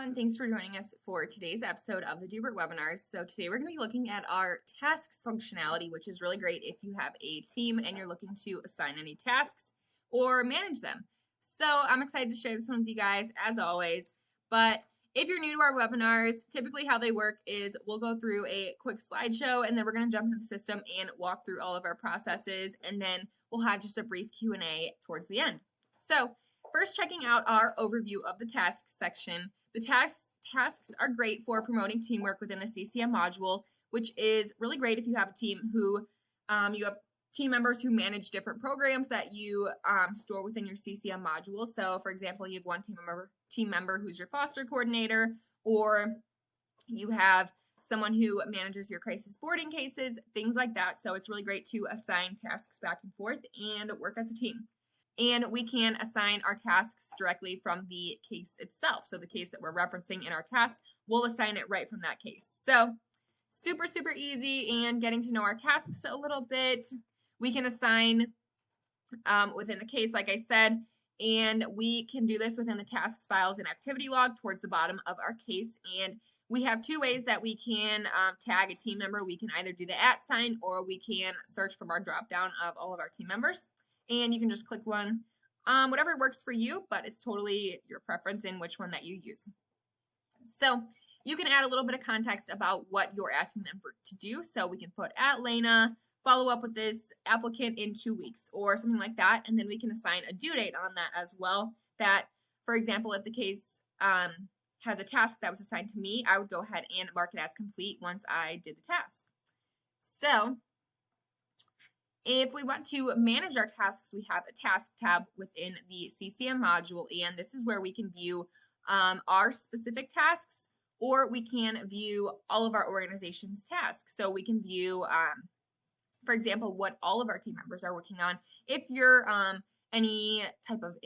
everyone. Thanks for joining us for today's episode of the Doobert webinars. So today we're going to be looking at our tasks functionality, which is really great if you have a team and you're looking to assign any tasks or manage them. So I'm excited to share this one with you guys as always. But if you're new to our webinars, typically how they work is we'll go through a quick slideshow and then we're going to jump into the system and walk through all of our processes, and then we'll have just a brief Q&A towards the end. So first, checking out our overview of the tasks section. The tasks are great for promoting teamwork within the CCM module, which is really great if you have a team who you have team members who manage different programs that you store within your CCM module. So, for example, you have one team member who's your foster coordinator, or you have someone who manages your crisis boarding cases, things like that. So it's really great to assign tasks back and forth and work as a team. And we can assign our tasks directly from the case itself. So the case that we're referencing in our task, we'll assign it right from that case. So super, super easy. And getting to know our tasks a little bit, we can assign within the case, like I said, and we can do this within the tasks files and activity log towards the bottom of our case. And we have two ways that we can tag a team member. We can either do the @ sign, or we can search from our drop down of all of our team members. And you can just click one, whatever works for you, but it's totally your preference in which one that you use. So you can add a little bit of context about what you're asking them to do. So we can put @Lena, follow up with this applicant in 2 weeks or something like that. And then we can assign a due date on that as well. That, for example, if the case has a task that was assigned to me, I would go ahead and mark it as complete once I did the task. So if we want to manage our tasks, we have a task tab within the CCM module, and this is where we can view our specific tasks, or we can view all of our organization's tasks. So we can view, for example, what all of our team members are working on. If you're any type of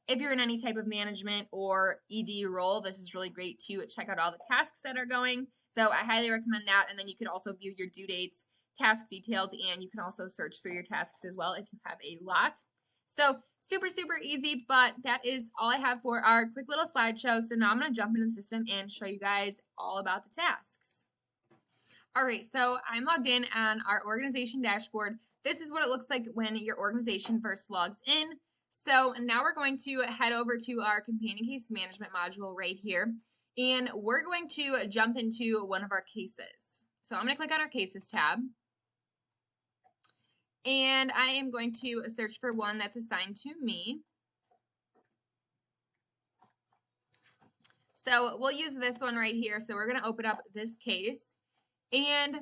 if you're in any type of management or ED role, this is really great to check out all the tasks that are going. So I highly recommend that. And then you could also view your due dates, task details, and you can also search through your tasks as well if you have a lot. So super, super easy, but that is all I have for our quick little slideshow. So now I'm going to jump into the system and show you guys all about the tasks. All right, so I'm logged in on our organization dashboard. This is what it looks like when your organization first logs in. So now we're going to head over to our companion case management module right here, and we're going to jump into one of our cases. So I'm going to click on our cases tab, and I am going to search for one that's assigned to me. So we'll use this one right here. So we're going to open up this case, and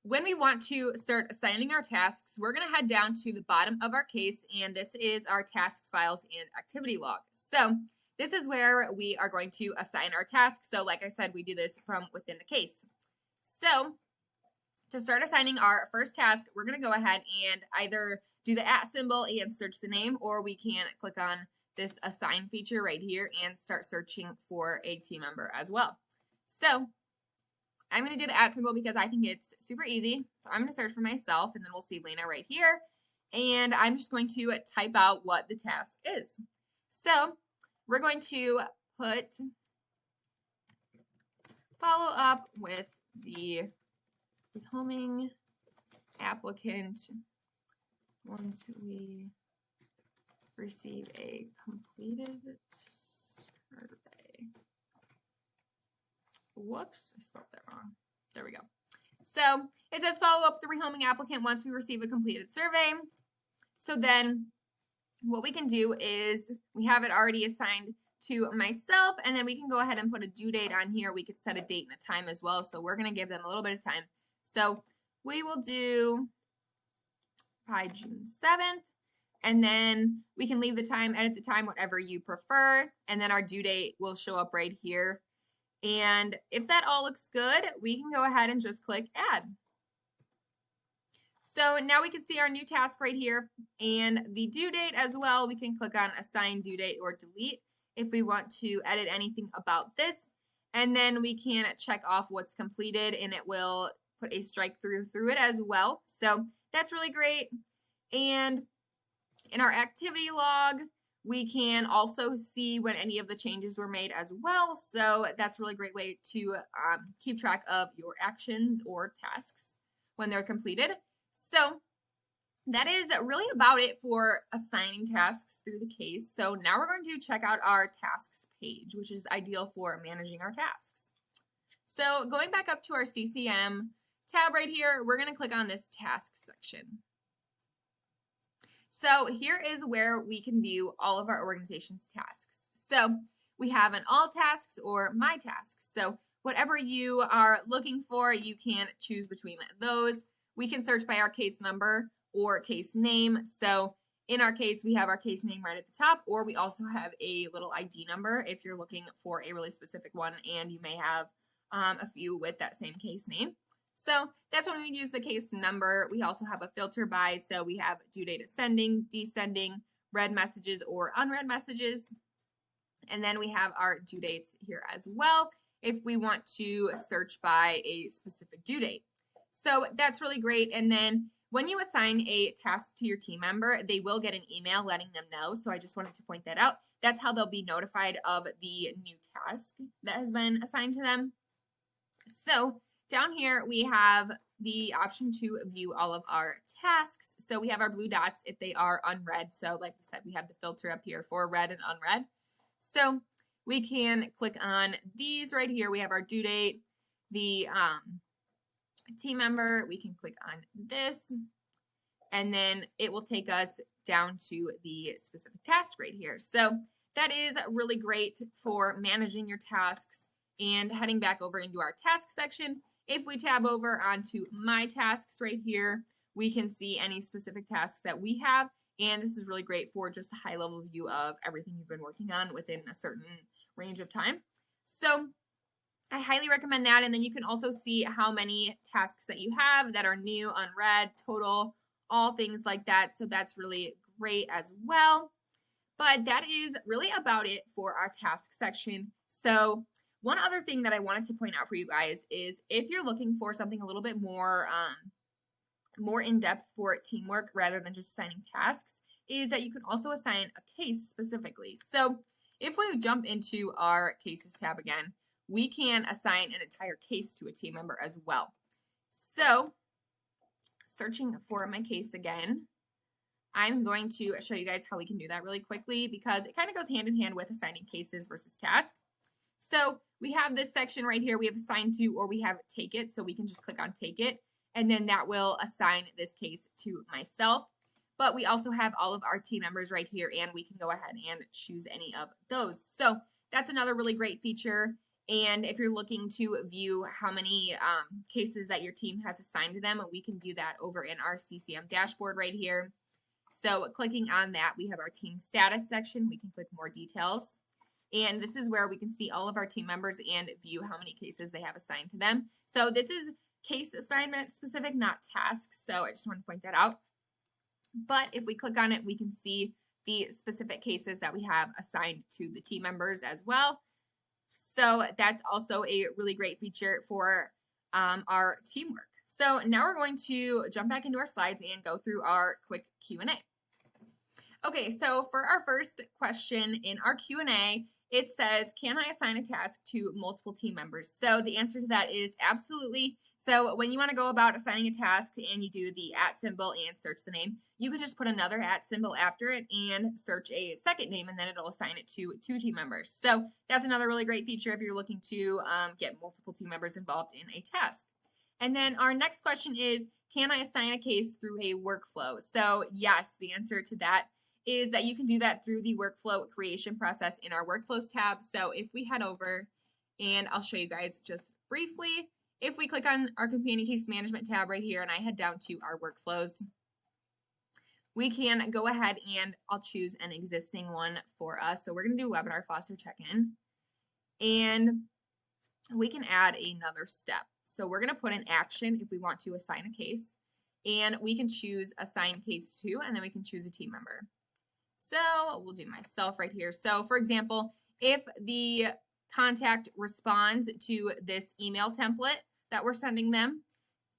when we want to start assigning our tasks, we're going to head down to the bottom of our case, and this is our tasks files and activity log. So this is where we are going to assign our tasks. So like I said, we do this from within the case. So to start assigning our first task, we're going to go ahead and either do the @ symbol and search the name, or we can click on this assign feature right here and start searching for a team member as well. So I'm going to do the @ symbol because I think it's super easy. So I'm going to search for myself, and then we'll see Lena right here. And I'm just going to type out what the task is. So we're going to put follow up with the homing applicant once we receive a completed survey. Whoops, I spelled that wrong. There we go. So it says follow up the rehoming applicant once we receive a completed survey. So then what we can do is we have it already assigned to myself, and then we can go ahead and put a due date on here. We could set a date and a time as well. So we're going to give them a little bit of time. So we will do by June 7th, and then we can leave the time, edit the time, whatever you prefer, and then our due date will show up right here. And if that all looks good, we can go ahead and just click add. So now we can see our new task right here, and the due date as well. We can click on assign due date or delete if we want to edit anything about this. And then we can check off what's completed, and it will put a strike through it as well. So that's really great. And in our activity log, We can also see when any of the changes were made as well. So that's a really great way to keep track of your actions or tasks when they're completed. So that is really about it for assigning tasks through the case. So now we're going to check out our tasks page, which is ideal for managing our tasks. So going back up to our CCM tab right here, we're going to click on this tasks section. So here is where we can view all of our organization's tasks. So we have an all tasks or my tasks. So whatever you are looking for, you can choose between those. We can search by our case number or case name. So in our case, we have our case name right at the top, or we also have a little ID number if you're looking for a really specific one, and you may have a few with that same case name. So that's when we use the case number. We also have a filter by, so we have due date ascending, descending, read messages or unread messages. And then we have our due dates here as well if we want to search by a specific due date. So that's really great. And then when you assign a task to your team member, they will get an email letting them know. So I just wanted to point that out. That's how they'll be notified of the new task that has been assigned to them. So down here, we have the option to view all of our tasks. So we have our blue dots if they are unread. So like we said, we have the filter up here for read and unread. So we can click on these right here. We have our due date, the team member. We can click on this, and then it will take us down to the specific task right here. So that is really great for managing your tasks. And heading back over into our task section, if we tab over onto my tasks right here, we can see any specific tasks that we have. And this is really great for just a high level view of everything you've been working on within a certain range of time. So I highly recommend that. And then you can also see how many tasks that you have that are new, unread, total, all things like that. So that's really great as well. But that is really about it for our task section. So one other thing that I wanted to point out for you guys is if you're looking for something a little bit more in-depth for teamwork rather than just assigning tasks, is that you can also assign a case specifically. So if we jump into our cases tab again, we can assign an entire case to a team member as well. So searching for my case again, I'm going to show you guys how we can do that really quickly because it kind of goes hand in hand with assigning cases versus tasks. So we have this section right here. We have assign to, or we have take it. So we can just click on take it, and then that will assign this case to myself. But we also have all of our team members right here, and we can go ahead and choose any of those. So that's another really great feature. And if you're looking to view how many cases that your team has assigned to them, we can view that over in our CCM dashboard right here. So clicking on that, we have our team status section. We can click more details. And this is where we can see all of our team members and view how many cases they have assigned to them. So this is case assignment specific, not tasks. So I just want to point that out. But if we click on it, we can see the specific cases that we have assigned to the team members as well. So that's also a really great feature for our teamwork. So now we're going to jump back into our slides and go through our quick Q&A. Okay, so for our first question in our Q&A, it says, can I assign a task to multiple team members? So the answer to that is absolutely. So when you want to go about assigning a task and you do the @ symbol and search the name, you can just put another @ symbol after it and search a second name, and then it'll assign it to 2 team members. So that's another really great feature if you're looking to get multiple team members involved in a task. And then our next question is, can I assign a case through a workflow? So yes, the answer to that is that you can do that through the workflow creation process in our workflows tab. So if we head over, and I'll show you guys just briefly, if we click on our companion case management tab right here and I head down to our workflows, we can go ahead and I'll choose an existing one for us. So we're going to do webinar foster check-in, and we can add another step. So we're going to put an action if we want to assign a case, and we can choose assign case to, and then we can choose a team member. So we'll do myself right here. So for example, if the contact responds to this email template that we're sending them,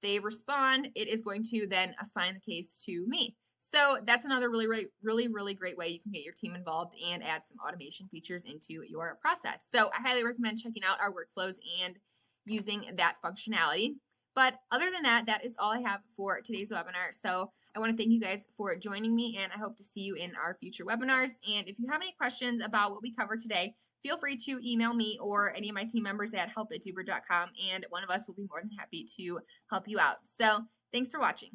they respond, it is going to then assign the case to me. So that's another really great way you can get your team involved and add some automation features into your process. So I highly recommend checking out our workflows and using that functionality. But other than that, that is all I have for today's webinar. So I want to thank you guys for joining me, and I hope to see you in our future webinars. And if you have any questions about what we covered today, feel free to email me or any of my team members at help@Doobert.com, and one of us will be more than happy to help you out. So thanks for watching.